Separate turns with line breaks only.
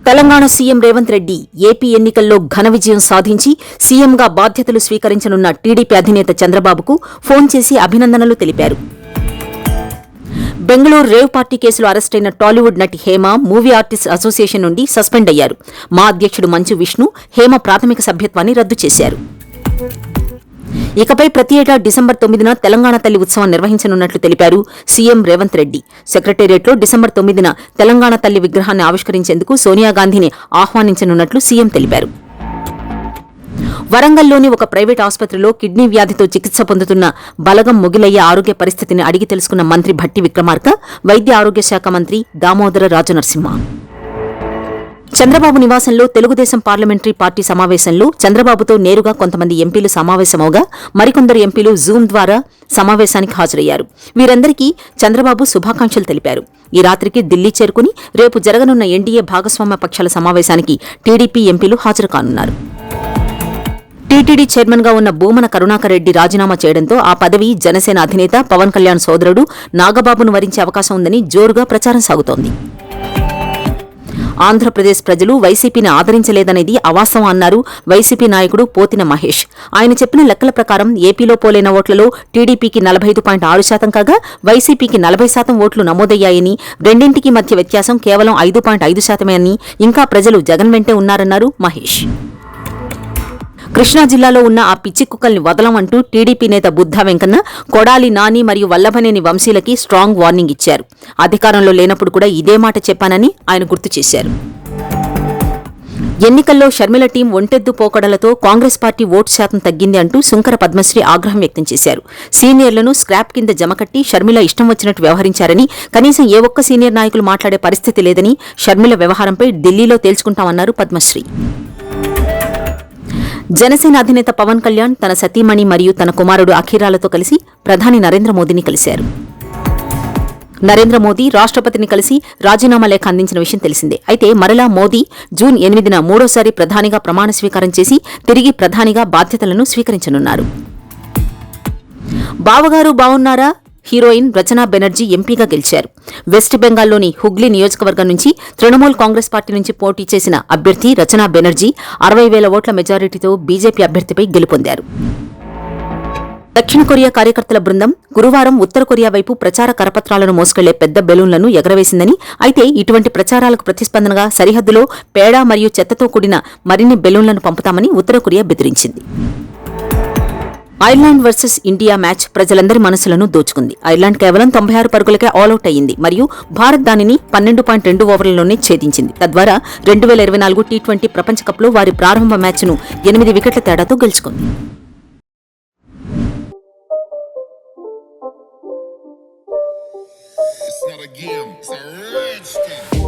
Telangana CM Revanth Reddy AP ఎన్నికల్లో ఘన విజయం సాధించి సీఎంగా బాధ్యతలు స్వీకరించనున్న టీడీపీ అధినేత చంద్రబాబుకు ఫోన్ చేసి అభినందనలు తెలిపారు. బెంగళూరు రేవ్ పార్టీ కేసులో అరెస్టైన టాలీవుడ్ నటి హేమ మూవీ ఆర్టిస్ట్ అసోసియేషన్ నుండి సస్పెండ్ అయ్యారు. మా అధ్యక్షుడు మంచు విష్ణు హేమ ప్రాథమిక సభ్యత్వాన్ని రద్దు చేశారు. ఇకపై ప్రతి ఏటా డిసెంబర్ 9న తెలంగాణ తల్లి ఉత్సవం నిర్వహించనున్నట్లు తెలిపారు సీఎం రేవంత్ రెడ్డి. సెక్రటేరియట్లో డిసెంబర్ 9న తెలంగాణ తల్లి విగ్రహాన్ని ఆవిష్కరించేందుకు సోనియాగాంధీని ఆహ్వానించనున్నట్లు సీఎం తెలిపారు. వరంగల్లోని ఒక ప్రైవేట్ ఆసుపత్రిలో కిడ్నీ వ్యాధితో చికిత్స పొందుతున్న బలగం మొగిలయ్య ఆరోగ్య పరిస్థితిని అడిగి తెలుసుకున్న మంత్రి భట్టి విక్రమార్క, వైద్య ఆరోగ్య శాఖ మంత్రి దామోదర రాజనరసింహ. చంద్రబాబు నివాసంలో తెలుగుదేశం పార్లమెంటరీ పార్టీ సమావేశంలో చంద్రబాబుతో నేరుగా కొంతమంది ఎంపీలు సమావేశమవగా మరికొందరు ఎంపీలు జూమ్ ద్వారా సమావేశానికి హాజరయ్యారు. వీరందరికీ చంద్రబాబు శుభాకాంక్షలు తెలిపారు. ఈ రాత్రికి ఢిల్లీ చేరుకుని రేపు జరగనున్న ఎన్డీఏ భాగస్వామ్య పక్షాల సమావేశానికి టీడీపీ ఎంపీలు హాజరు కానున్నారు. టీటీడీ చైర్మన్ గా ఉన్న భూమన కరుణాకర్ రెడ్డి రాజీనామా చేయడంతో ఆ పదవి జనసేన అధినేత పవన్ కళ్యాణ్ సోదరుడు నాగబాబును వరించే అవకాశం ఉందని జోరుగా ప్రచారం సాగుతోంది. ఆంధ్రప్రదేశ్ ప్రజలు వైసీపీని ఆదరించలేదనేది అవాస్తవం అన్నారు వైసీపీ నాయకుడు పోతిన మహేష్. ఆయన చెప్పిన లెక్కల ప్రకారం ఏపీలో పోలైన ఓట్లలో టీడీపీకి 45.6% కాగా వైసీపీకి 40% ఓట్లు నమోదయ్యాయని, రెండింటికి మధ్య వ్యత్యాసం కేవలం 5.5% అని, ఇంకా ప్రజలు జగన్ వెంటే ఉన్నారన్నారు మహేష్. కృష్ణా జిల్లాలో ఉన్న ఆ పిచ్చి కుక్కల్ని వదలమంటూ టీడీపీ నేత బుద్ధా వెంకన్న, కొడాలి నాని మరియు వల్లభనేని వంశీలకి స్ట్రాంగ్ వార్నింగ్ ఇచ్చారు. అధికారంలో లేనప్పుడు కూడా ఇదే మాట చెప్పానని ఆయన గుర్తు చేశారు. ఎన్నికల్లో షర్మిల టీం ఒంటెద్దు పోకడలతో కాంగ్రెస్ పార్టీ ఓటు శాతం తగ్గింది అంటూ సుంకర పద్మశ్రీ ఆగ్రహం వ్యక్తం చేశారు. సీనియర్లను స్క్రాప్ కింద జమకట్టి షర్మిల ఇష్టం వచ్చినట్టు వ్యవహరించారని, కనీసం ఏ ఒక్క సీనియర్ నాయకులు మాట్లాడే పరిస్థితి లేదని, షర్మిల వ్యవహారంపై ఢిల్లీలో తేల్చుకుంటామన్నారు పద్మశ్రీ. జనసేన అధినేత పవన్ కళ్యాణ్ తన సతీమణి మరియు తన కుమారుడు అఖీరాలతో కలిసి ప్రధాని నరేంద్ర మోదీని కలిశారు. నరేంద్ర మోదీ రాష్ట్రపతిని కలిసి రాజీనామా లేఖ అందించిన విషయం తెలిసిందే. అయితే మరలా మోదీ జూన్ 8న మూడోసారి ప్రధానిగా ప్రమాణ స్వీకారం చేసి తిరిగి ప్రధానిగా బాధ్యతలను స్వీకరించనున్నారు. బావగారు బావున్నారా? హీరోయిన్ రచనా బెనర్జీ ఎంపీగా గెలిచారు. వెస్ట్ బెంగాల్లోని హుగ్లీ నియోజకవర్గం నుంచి తృణమూల్ కాంగ్రెస్ పార్టీ నుంచి పోటీ చేసిన అభ్యర్థి రచనా బెనర్జీ 60,000 ఓట్ల మెజారిటీతో బీజేపీ అభ్యర్థిపై గెలుపొందారు. దక్షిణ కొరియా కార్యకర్తల బృందం గురువారం ఉత్తర కొరియా వైపు ప్రచార కరపత్రాలను మోసుకెళ్లే పెద్ద బెలూన్లను ఎగరవేసిందని, అయితే ఇటువంటి ప్రచారాలకు ప్రతిస్పందనగా సరిహద్దులో పేడ మరియు చెత్తతో కూడిన మరిన్ని బెలూన్లను పంపుతామని ఉత్తర కొరియా బెదిరించింది. ఐర్లాండ్ వర్సెస్ ఇండియా మ్యాచ్ ప్రజలందరి మనసులను దోచుకుంది. ఐర్లాండ్ కేవలం 96 పరుగులకే ఆలౌట్ అయ్యింది మరియు భారత్ దానిని 12.2 ఓవర్లలోనే ఛేదించింది. తద్వారా 2024 టీ20 ప్రపంచ కప్లో వారి ప్రారంభ మ్యాచ్ను 8 వికెట్ల తేడాతో గెలుచుకుంది.